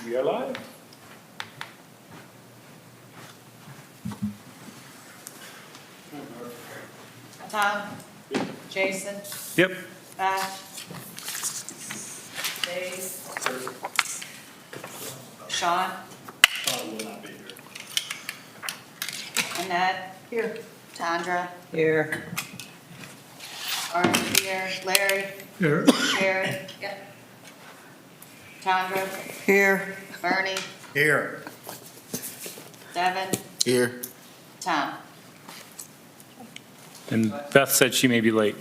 We are live. Tom? Jason? Yep. Dave? Sean? Sean will not be here. Annette? Here. Tondra? Here. Artie here. Larry? Here. Sherry? Yep. Tondra? Here. Bernie? Here. Devin? Here. Tom? And Beth said she may be late,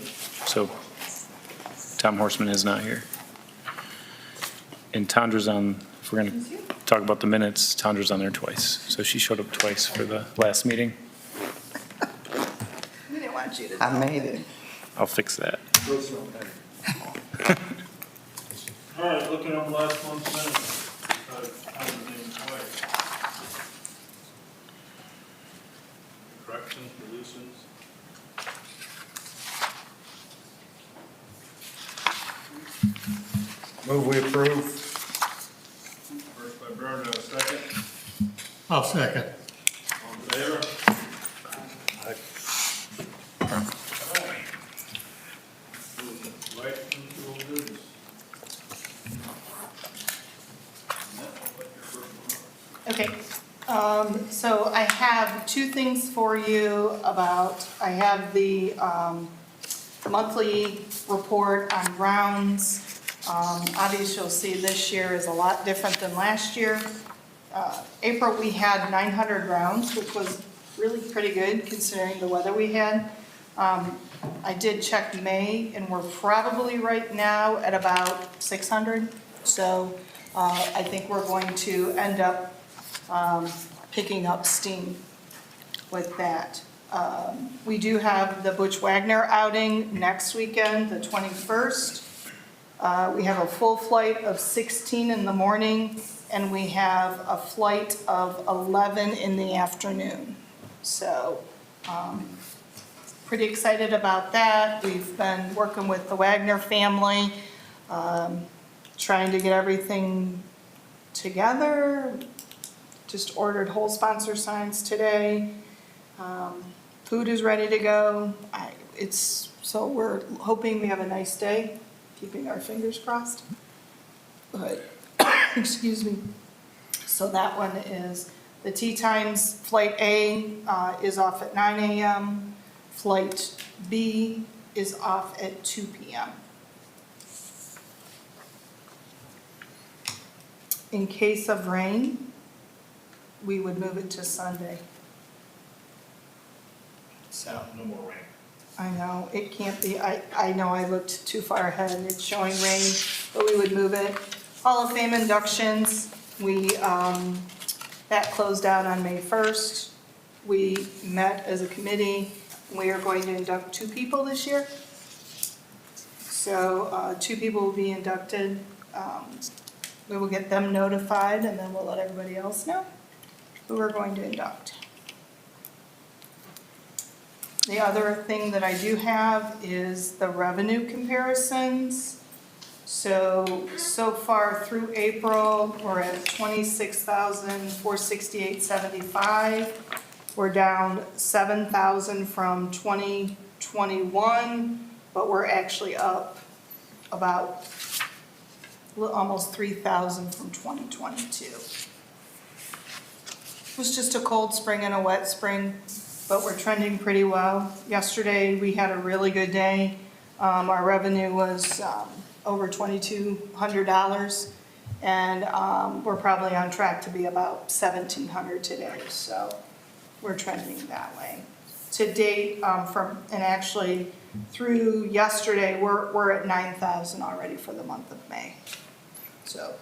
so Tom Horseman is not here. And Tondra's on, if we're going to talk about the minutes, Tondra's on there twice. So she showed up twice for the last meeting. We didn't want you to. I made it. I'll fix that. All right, looking up last month's minutes. Everything twice. Corrections, deletions. Move we approve. First by Byrne, do I have a second? I'll second. All in favor? Right into old business. Annette, I'll put your first one up. Okay, so I have two things for you about, I have the monthly report on rounds. Obviously, you'll see this year is a lot different than last year. April, we had 900 rounds, which was really pretty good considering the weather we had. I did check May, and we're probably right now at about 600. So I think we're going to end up picking up steam with that. We do have the Butch Wagner outing next weekend, the 21st. We have a full flight of 16 in the morning, and we have a flight of 11 in the afternoon. So, pretty excited about that. We've been working with the Wagner family, trying to get everything together. Just ordered whole sponsor signs today. Food is ready to go. So we're hoping we have a nice day, keeping our fingers crossed. But, excuse me. So that one is, the tea times, flight A is off at 9 a.m. Flight B is off at 2 p.m. In case of rain, we would move it to Sunday. So, No more rain. I know, it can't be, I know I looked too far ahead, it's showing rain, but we would move it. Hall of Fame inductions, that closed out on May 1st. We met as a committee, we are going to induct 2 people this year. So, 2 people will be inducted. We will get them notified, and then we'll let everybody else know who we're going to induct. The other thing that I do have is the revenue comparisons. So far through April, we're at $26,468.75. We're down $7,000 from 2021, but we're actually up about almost $3,000 from 2022. It was just a cold spring and a wet spring, but we're trending pretty well. Yesterday, we had a really good day. Our revenue was over $2,200, and we're probably on track to be about $1,700 today, so we're trending that way. To date, and actually through yesterday, we're at 9,000 already for the month of May. So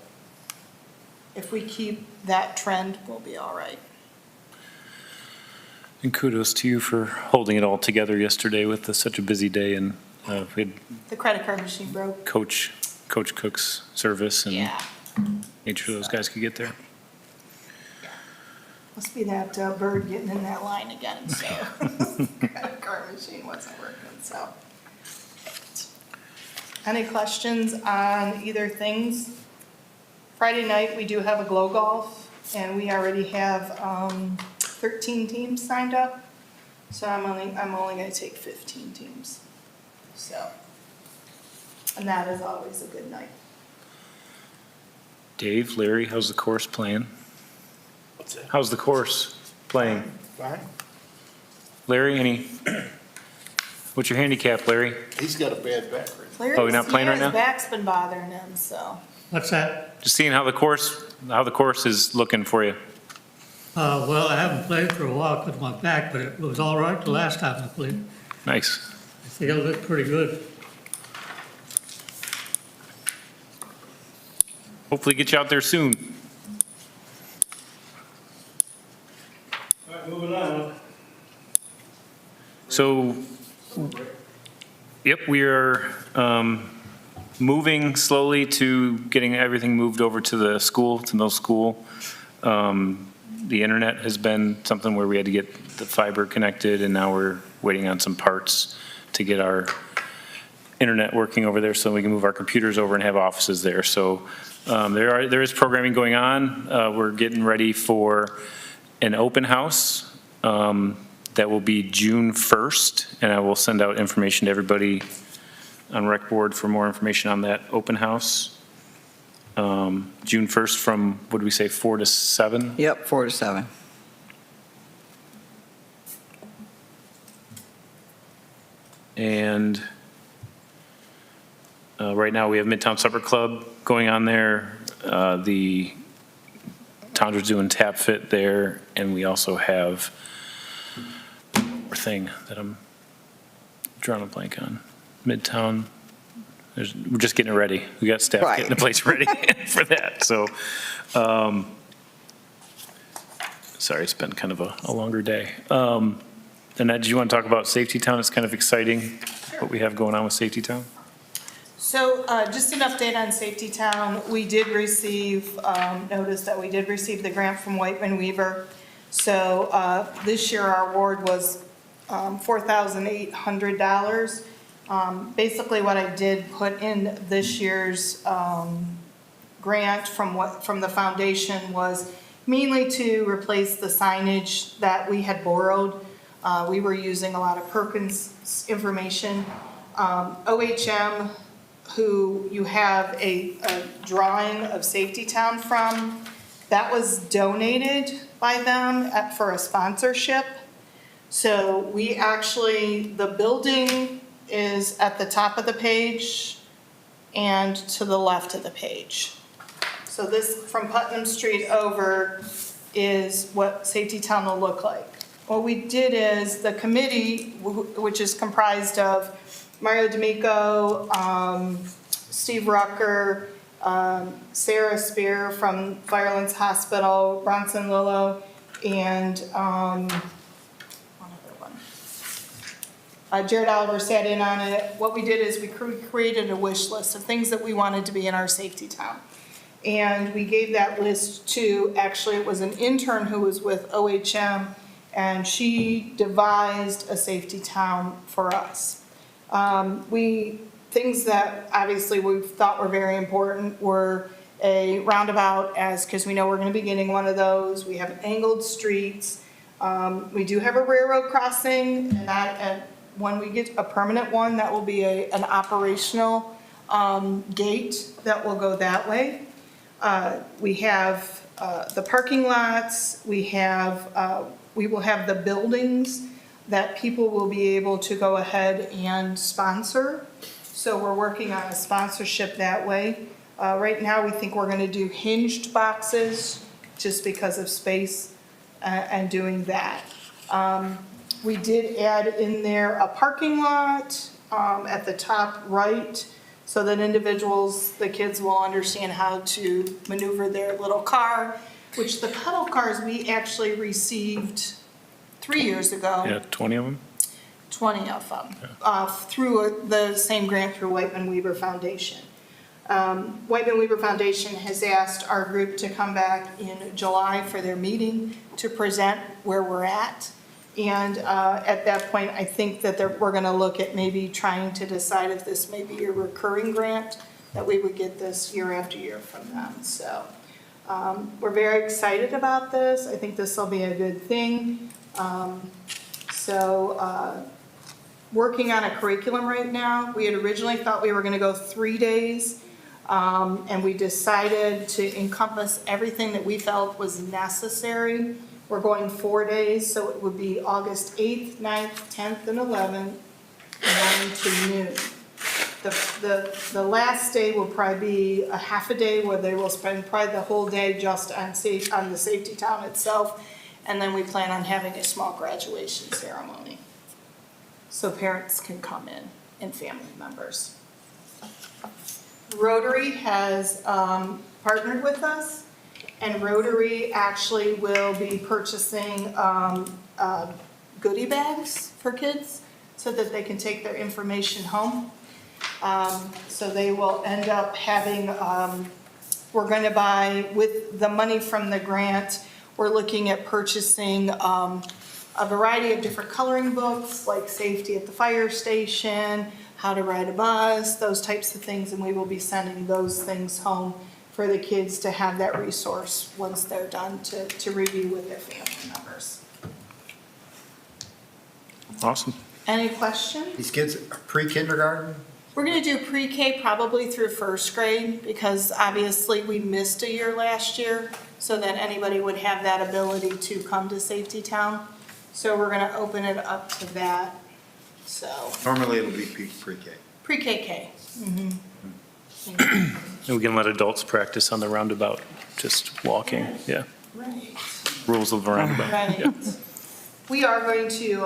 if we keep that trend, we'll be all right. And kudos to you for holding it all together yesterday with such a busy day. And we had The credit card machine broke. Coach Cook's service and Yeah. made sure those guys could get there. Must be that bird getting in that line again, so. Credit card machine wasn't working, so. Any questions on either things? Friday night, we do have a Glow Golf, and we already have 13 teams signed up. So I'm only going to take 15 teams. So, and that is always a good night. Dave, Larry, how's the course playing? What's that? How's the course playing? Fine. Larry, what's your handicap, Larry? He's got a bad back right Oh, you're not playing right now? His back's been bothering him, so. What's that? Just seeing how the course is looking for you. Well, I haven't played for a while because of my back, but it was all right the last time I played. Nice. I feel it pretty good. Hopefully get you out there soon. All right, moving on. So, yep, we are moving slowly to getting everything moved over to the school, to middle school. The internet has been something where we had to get the fiber connected, and now we're waiting on some parts to get our internet working over there so we can move our computers over and have offices there. So there is programming going on. We're getting ready for an open house that will be June 1st, and I will send out information to everybody on rec board for more information on that open house. June 1st from, what did we say, 4 to 7? Yep, 4 to 7. And right now, we have Midtown Supper Club going on there. The Tondra's doing tap fit there, and we also have one more thing that I'm drawing a blank on. Midtown, we're just getting it ready. We got staff Right. getting the place ready for that. So, sorry, it's been kind of a longer day. Annette, did you want to talk about Safety Town? It's kind of exciting what we have going on with Safety Town. So just an update on Safety Town. We did receive, notice that we did receive the grant from Whiteman Weaver. So this year our award was $4,800. Basically what I did put in this year's grant from the foundation was mainly to replace the signage that we had borrowed. We were using a lot of Perkins information. OHM, who you have a drawing of Safety Town from, that was donated by them for a sponsorship. So we actually, the building is at the top of the page and to the left of the page. So this, from Putnam Street over, is what Safety Town will look like. What we did is the committee, which is comprised of Mario D'Amico, Steve Rucker, Sarah Spear from Firelands Hospital, Bronson Lillo, and one other one. Jared Oliver sat in on it. What we did is we created a wish list of things that we wanted to be in our Safety Town. And we gave that list to, actually it was an intern who was with OHM, and she devised a Safety Town for us. Things that obviously we thought were very important were a roundabout, because we know we're going to be getting one of those. We have angled streets. We do have a railroad crossing, and when we get a permanent one, that will be an operational gate that will go that way. We have the parking lots. We will have the buildings that people will be able to go ahead and sponsor. So we're working on a sponsorship that way. Right now, we think we're going to do hinged boxes just because of space and doing that. We did add in there a parking lot at the top right so that individuals, the kids will understand how to maneuver their little car, which the pedal cars we actually received 3 years ago. Yeah, 20 of them? 20 of them, through the same grant through Whiteman Weaver Foundation. Whiteman Weaver Foundation has asked our group to come back in July for their meeting to present where we're at. And at that point, I think that we're going to look at maybe trying to decide if this may be a recurring grant that we would get this year after year from them. So we're very excited about this. I think this will be a good thing. Working on a curriculum right now. We had originally thought we were going to go 3 days, and we decided to encompass everything that we felt was necessary. We're going 4 days, so it would be August 8th, 9th, 10th, and 11th, 9 to noon. The last day will probably be a half a day where they will spend probably the whole day just on the Safety Town itself, and then we plan on having a small graduation ceremony, so parents can come in and family members. Rotary has partnered with us, and Rotary actually will be purchasing goodie bags for kids so that they can take their information home. So they will end up having, we're going to buy, with the money from the grant, we're looking at purchasing a variety of different coloring books, like safety at the fire station, how to ride a bus, those types of things, and we will be sending those things home for the kids to have that resource once they're done to review with their family members. Awesome. Any questions? These kids are pre-kindergarten? We're gonna do pre-K probably through first grade, because obviously we missed a year last year, so that anybody would have that ability to come to Safety Town. So we're gonna open it up to that, so, Normally it'll be pre-K. pre-KK. And we can let adults practice on the roundabout, just walking, yeah. Right. Rules of the roundabout. Right. We are going to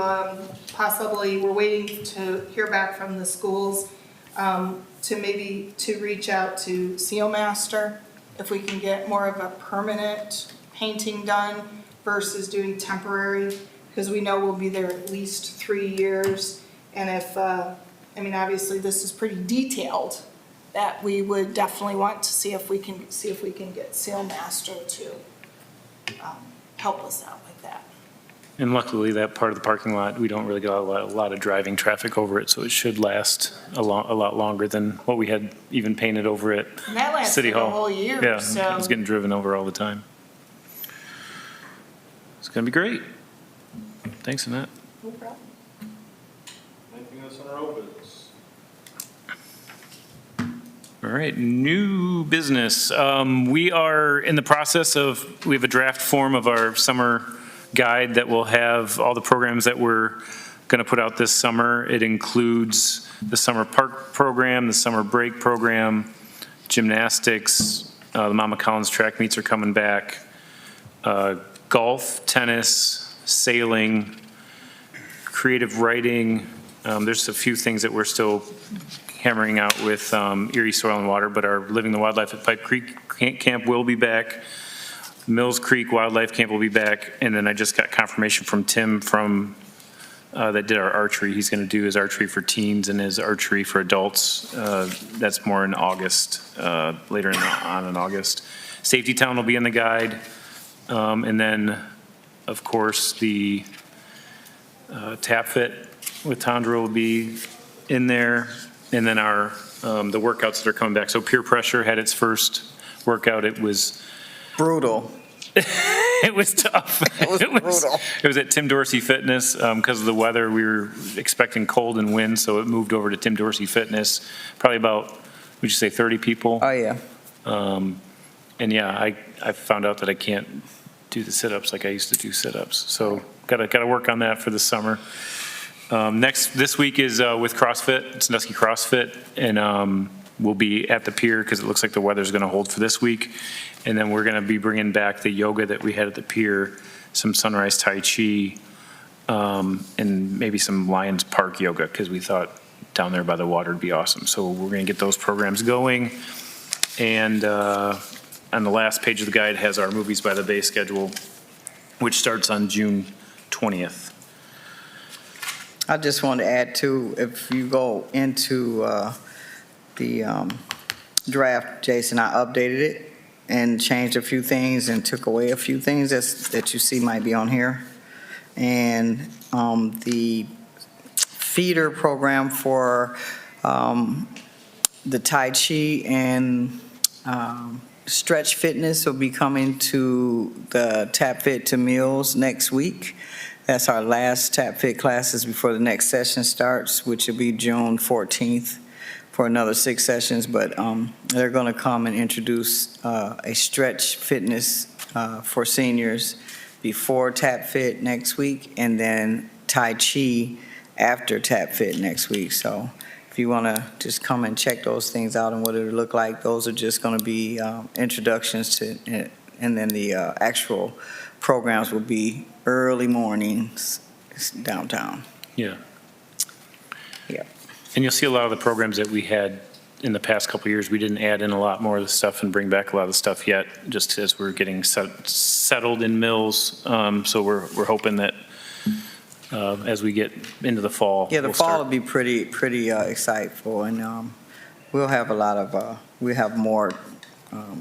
possibly, we're waiting to hear back from the schools to reach out to Seal Master, if we can get more of a permanent painting done versus doing temporary, because we know we'll be there at least 3 years. And if, obviously this is pretty detailed, that we would definitely want to see if we can get Seal Master to help us out with that. And luckily, that part of the parking lot, we don't really get a lot of driving traffic over it, so it should last a lot longer than what we had even painted over at And that lasts City for the Hall. whole year, Yeah, so. it's getting driven over all the time. It's gonna be great. Thanks, Annette. No problem. Anything else on our old business? All right, new business. We are in the process of, we have a draft form of our summer guide that will have all the programs that we're going to put out this summer. It includes the summer park program, the summer break program, gymnastics, the Mama Collins track meets are coming back, golf, tennis, sailing, creative writing. There's a few things that we're still hammering out with Erie Soil and Water, but our Living the Wildlife at Pipe Creek Camp will be back. Mills Creek Wildlife Camp will be back, and then I just got confirmation from Tim that did our archery. He's going to do his archery for teens and his archery for adults. That's more in August, later on in August. Safety Town will be in the guide, and then, of course, the Tap Fit with Tondra will be in there, and then our the workouts that are coming back. So Peer Pressure had its first workout. It was Brutal. it was tough. It was brutal. It was at Tim Dorsey Fitness. Because of the weather, we were expecting cold and wind, so it moved over to Tim Dorsey Fitness. Probably about, would you say 30 people? Oh, yeah. And yeah, I found out that I can't do the sit-ups like I used to do sit-ups. So gotta work on that for the summer. This week is with CrossFit, Sandusky CrossFit, and we'll be at the pier because it looks like the weather's going to hold for this week. And then we're going to be bringing back the yoga that we had at the pier, some sunrise Tai Chi, and maybe some Lions Park yoga because we thought down there by the water would be awesome. So we're going to get those programs going. And on the last page of the guide has our Movies by the Bay schedule, which starts on June 20th. I just want to add too, if you go into the draft, Jason, I updated it and changed a few things and took away a few things that you see might be on here. And the feeder program for the Tai Chi and Stretch Fitness will be coming to the Tap Fit to Meals next week. That's our last Tap Fit classes before the next session starts, which will be June 14th for another 6 sessions. But they're going to come and introduce a Stretch Fitness for seniors before Tap Fit next week, and then Tai Chi after Tap Fit next week. So if you want to just come and check those things out and what it'll look like, those are just going to be introductions to it. And then the actual programs will be early mornings downtown. Yeah. Yeah. And you'll see a lot of the programs that we had in the past couple of years. We didn't add in a lot more of the stuff and bring back a lot of the stuff yet, just as we're getting settled in Mills. So we're hoping that as we get into the fall. Yeah, the we'll fall start- will be pretty exciteful, and we'll have a lot of, we have more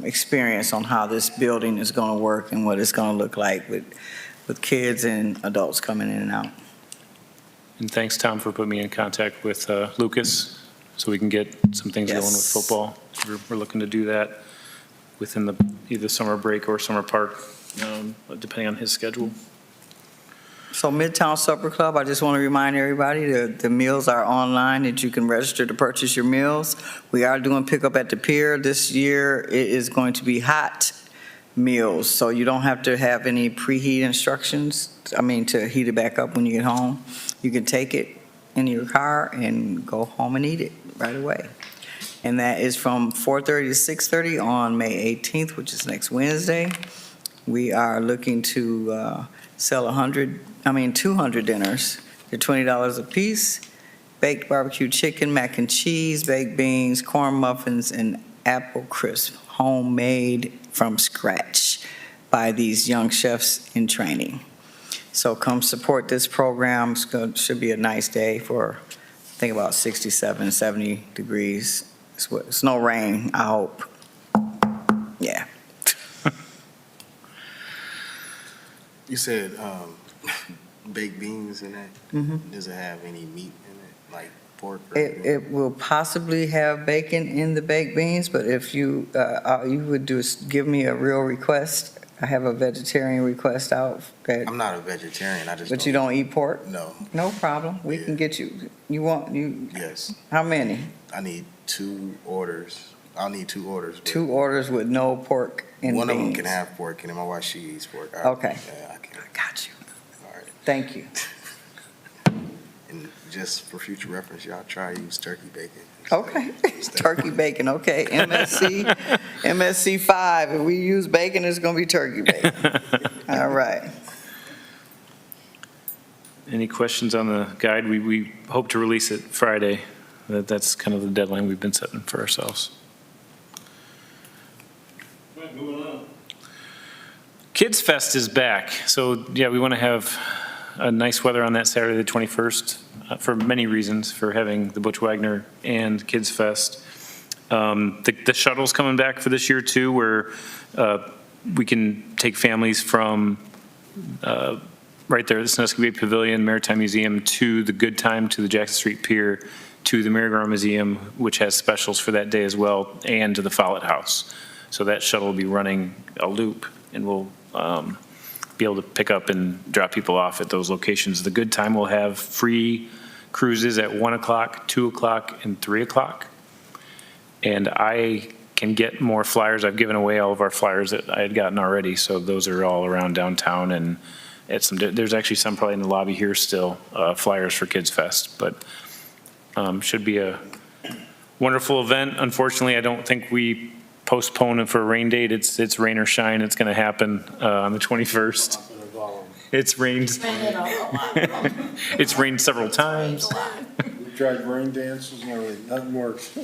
experience on how this building is going to work and what it's going to look like with kids and adults coming in and out. And thanks, Tom, for putting me in contact with Lucas, so we can get some things going with Yes. football. We're looking to do that within the either summer break or summer park, depending on his schedule. So Midtown Supper Club, I just want to remind everybody that the meals are online, that you can register to purchase your meals. We are doing pickup at the pier. This year, it is going to be hot meals, so you don't have to have any preheat instructions, to heat it back up when you get home. You can take it in your car and go home and eat it right away. And that is from 4:30 to 6:30 on May 18th, which is next Wednesday. We are looking to sell 200 dinners. They're $20 a piece. Baked barbecue chicken, mac and cheese, baked beans, corn muffins, and apple crisp, homemade from scratch by these young chefs in training. So come support this program. Should be a nice day for, I think, about 67, 70 degrees. It's no rain, I hope. Yeah. You said baked beans in that? Mhm. Does it have any meat in it, like pork? Or It will possibly have bacon in the baked beans, but if you would just give me a real request. I have a vegetarian request out. I'm not a vegetarian, I just But you don't eat pork? No, No problem. We can get you, yes. how many? I need 2 orders. I'll need 2 orders. but 2 orders with no pork and One of them beans. can have pork, and then my wife, she eats pork. Okay. Yeah, I can. Got you. All right. Thank you. And just for future reference, y'all try use turkey bacon. Okay. Turkey bacon, okay. MSC 5. If we use bacon, it's going to be turkey bacon. All right. Any questions on the guide? We hope to release it Friday. That's kind of the deadline we've been setting for ourselves. Right, moving on. Kids Fest is back. So, yeah, we want to have a nice weather on that Saturday, the 21st, for many reasons, for having the Butch Wagner and Kids Fest. The shuttle's coming back for this year, too, where we can take families from right there, the Sandusky Bay Pavilion, Maritime Museum, to the Good Time, to the Jackson Street Pier, to the Merry-Go-Round Museum, which has specials for that day as well, and to the Follett House. So that shuttle will be running a loop, and we'll be able to pick up and drop people off at those locations. The Good Time will have free cruises at 1 o'clock, 2 o'clock, and 3 o'clock. And I can get more flyers. I've given away all of our flyers that I had gotten already, so those are all around downtown, and there's actually some probably in the lobby here still, flyers for Kids Fest, but should be a wonderful event. Unfortunately, I don't think we postpone it for a rain date. It's rain or shine. It's going to happen on the 21st. It's rained. It's rained several times. We tried rain dances and everything, nothing works.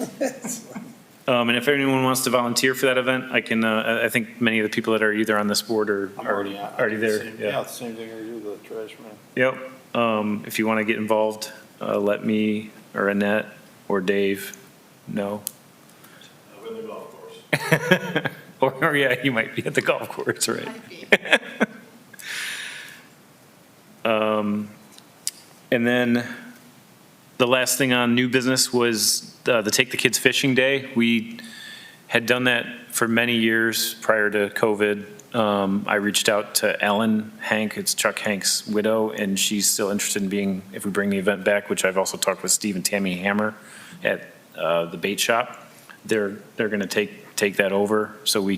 And if anyone wants to volunteer for that event, I can. I think many of the people that are either on this board are already there. Yeah, the same thing I do, the trash man. Yep. If you want to get involved, let me or Annette or Dave know. I'm in the golf course. Or yeah, you might be at the golf course, right? And then the last thing on new business was the Take the Kids Fishing Day. We had done that for many years prior to COVID. I reached out to Ellen Hank, it's Chuck Hank's widow, and she's still interested in being, if we bring the event back, which I've also talked with Steve and Tammy Hammer at the bait shop. They're going to take that over so they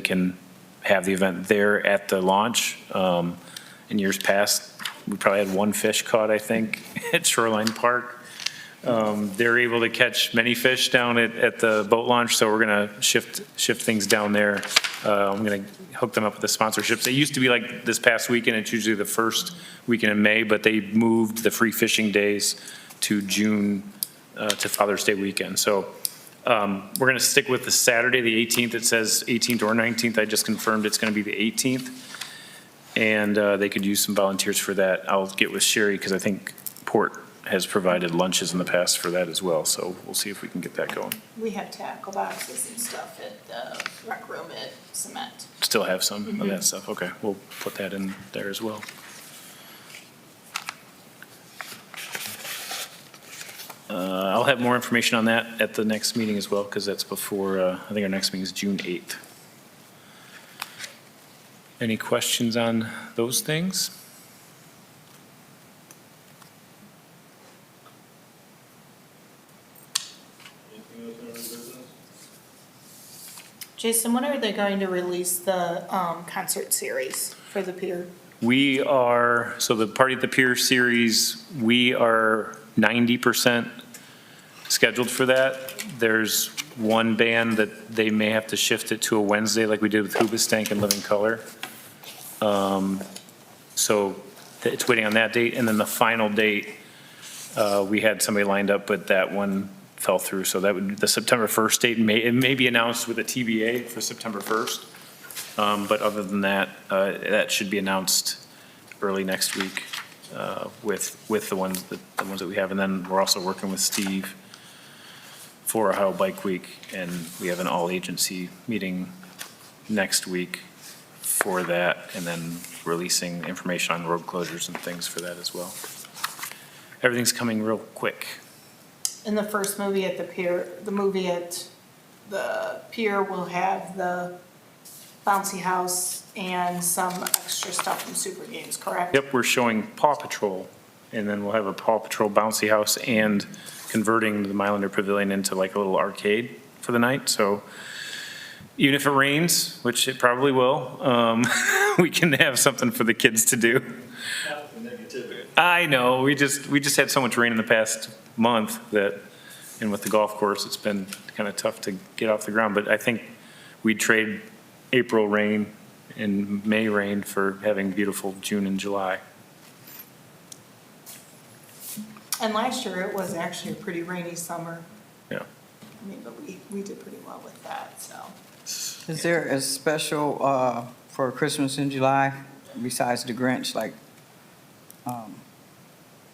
can have the event there at the launch. In years past, we probably had one fish caught, I think, at Shoreline Park. They're able to catch many fish down at the boat launch, so we're going to shift things down there. I'm going to hook them up with the sponsorships. It used to be like this past weekend, it's usually the first weekend in May, but they moved the free fishing days to June, to Father's Day weekend. So we're going to stick with the Saturday, the 18th. It says 18th or 19th. I just confirmed it's going to be the 18th. And they could use some volunteers for that. I'll get with Sherry because I think Port has provided lunches in the past for that as well. So we'll see if we can get that going. We have tackle boxes and stuff at the rec room at Cement. Still have some of that stuff. Okay, we'll put that in there as well. I'll have more information on that at the next meeting as well because that's before, I think our next meeting is June 8th. Any questions on those things? Anything else in our business? Jason, when are they going to release the concert series for the pier? We are, so the Party at the Pier series, we are 90% scheduled for that. There's one band that they may have to shift it to a Wednesday like we did with Hoobastank and Living Color. So it's waiting on that date. And then the final date, we had somebody lined up, but that one fell through. So that would, the September 1st date, it may be announced with a TBA for September 1st. But other than that, that should be announced early next week with the ones that we have. And then we're also working with Steve for Ohio Bike Week, and we have an all-agency meeting next week for that, and then releasing information on road closures and things for that as well. Everything's coming real quick. In the first movie at the pier, the movie at the pier will have the bouncy house and some extra stuff from Super Games, correct? Yep, we're showing Paw Patrol, and then we'll have a Paw Patrol bouncy house and converting the Mylander Pavilion into like a little arcade for the night. So even if it rains, which it probably will, we can have something for the kids to do. I know, we just had so much rain in the past month that, and with the golf course, it's been kind of tough to get off the ground. But I think we'd trade April rain and May rain for having beautiful June and July. And last year, it was actually a pretty rainy summer. Yeah. I mean, but we did pretty well with that, so. Is there a special for Christmas in July besides the Grinch, like?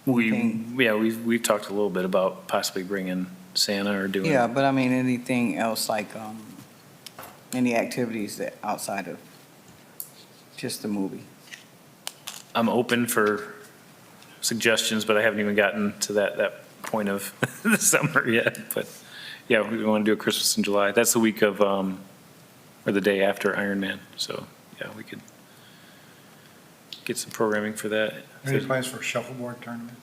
anything? We've talked a little bit about possibly bringing Santa or doing. Yeah, but I mean, anything else like, any activities that outside of just the movie? I'm open for suggestions, but I haven't even gotten to that point of the summer yet. But yeah, we want to do a Christmas in July. That's the week of, or the day after Iron Man. So yeah, we could get some programming for that. Any plans for a shuffleboard tournament?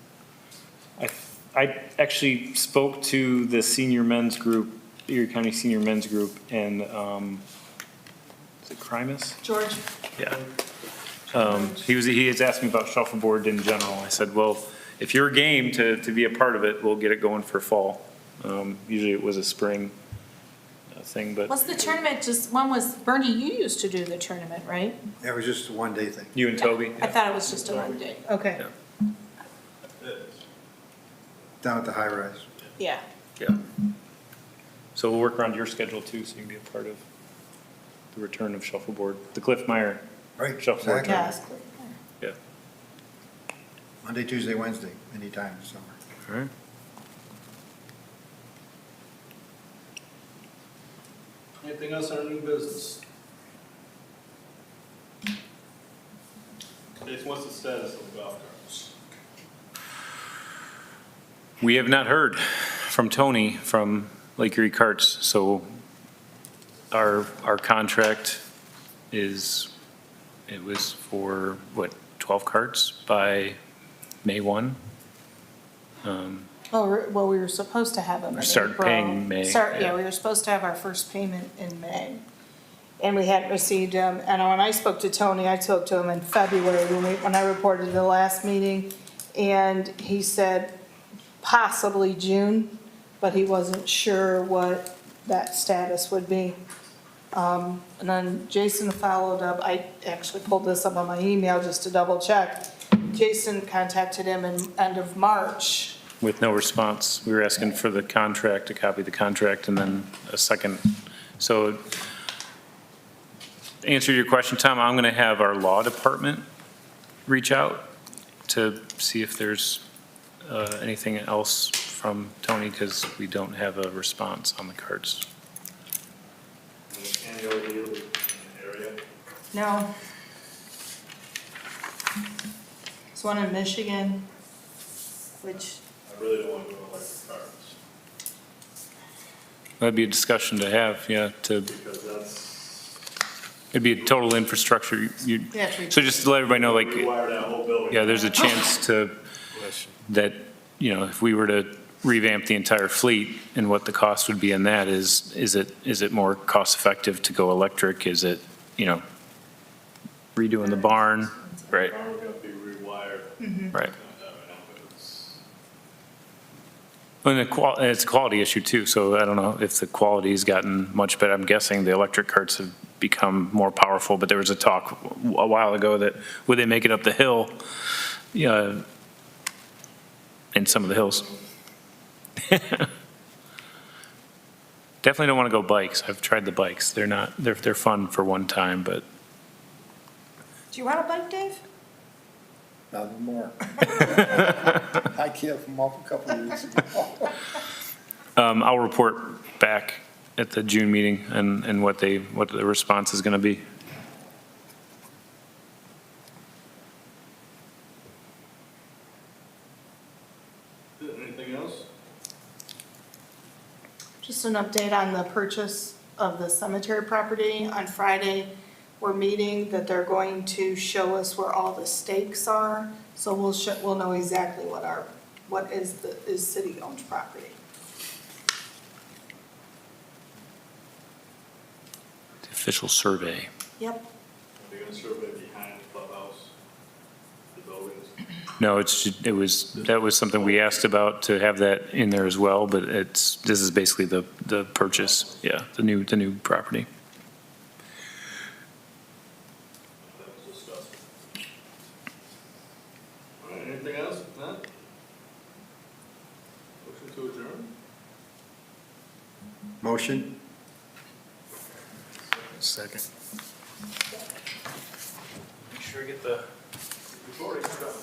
I actually spoke to the senior men's group, Erie County Senior Men's Group, and is it Crimus? George? Yeah. He has asked me about shuffleboard in general. I said, well, if you're game to be a part of it, we'll get it going for fall. Usually it was a spring thing, but Was the tournament just, Bernie, you used to do the tournament, right? It was just a one-day thing. you and Toby? I thought it was just a one day. Okay. Yeah. Down at the high rise. Yeah. Yeah. So we'll work around your schedule too, so you can be a part of the return of shuffleboard, the Cliff Meyer Right, shuffleboard. exactly. Yeah, it's clear. Yeah. Monday, Tuesday, Wednesday, anytime in summer. All right. Anything else on our new business? Jason, what's the status of the golf carts? We have not heard from Tony from Lake Erie Carts. So our contract it was for, what, 12 carts by May 1? Well, we were supposed to have them in Start April. paying May, Yeah, yeah. we were supposed to have our first payment in May. And we hadn't received them. And when I spoke to Tony, I spoke to him in February when I reported the last meeting. And he said possibly June, but he wasn't sure what that status would be. And then Jason followed up. I actually pulled this up on my email just to double check. Jason contacted him in end of March. With no response. We were asking for the contract, a copy of the contract, and then a second. So to answer your question, Tom, I'm going to have our law department reach out to see if there's anything else from Tony, because we don't have a response on the cards. Any other deal in the area? No. There's one in Michigan, which, I really don't want to go electric cars, That'd be a discussion to have, yeah, because that's, it'd be a total infrastructure. yeah, So just to let everybody know, like, rewire that whole building. yeah, there's a chance that, if we were to revamp the entire fleet, and what the cost would be in that is it more cost effective to go electric? Is it, redoing the barn? Right, Car would have to be rewired. right. It's- And it's a quality issue too, so I don't know if the quality's gotten much better. I'm guessing the electric carts have become more powerful, but there was a talk a while ago that would they make it up the hill, in some of the hills. Definitely don't want to go bikes. I've tried the bikes. They're fun for one time, but do you ride a bike, Dave? Not anymore. I gave them up a couple of years ago. I'll report back at the June meeting and what the response is going to be. Anything else? Just an update on the purchase of the cemetery property. On Friday, we're meeting that they're going to show us where all the stakes are. So we'll know exactly what is city-owned property. The official survey. Yep. Are they gonna survey behind the clubhouse, the buildings? No, that was something we asked about, to have that in there as well, but this is basically the purchase, yeah, the new property. That was discussed. All right, anything else? None? Motion to adjourn? Motion? Second. Make sure I get the. Recording, stop.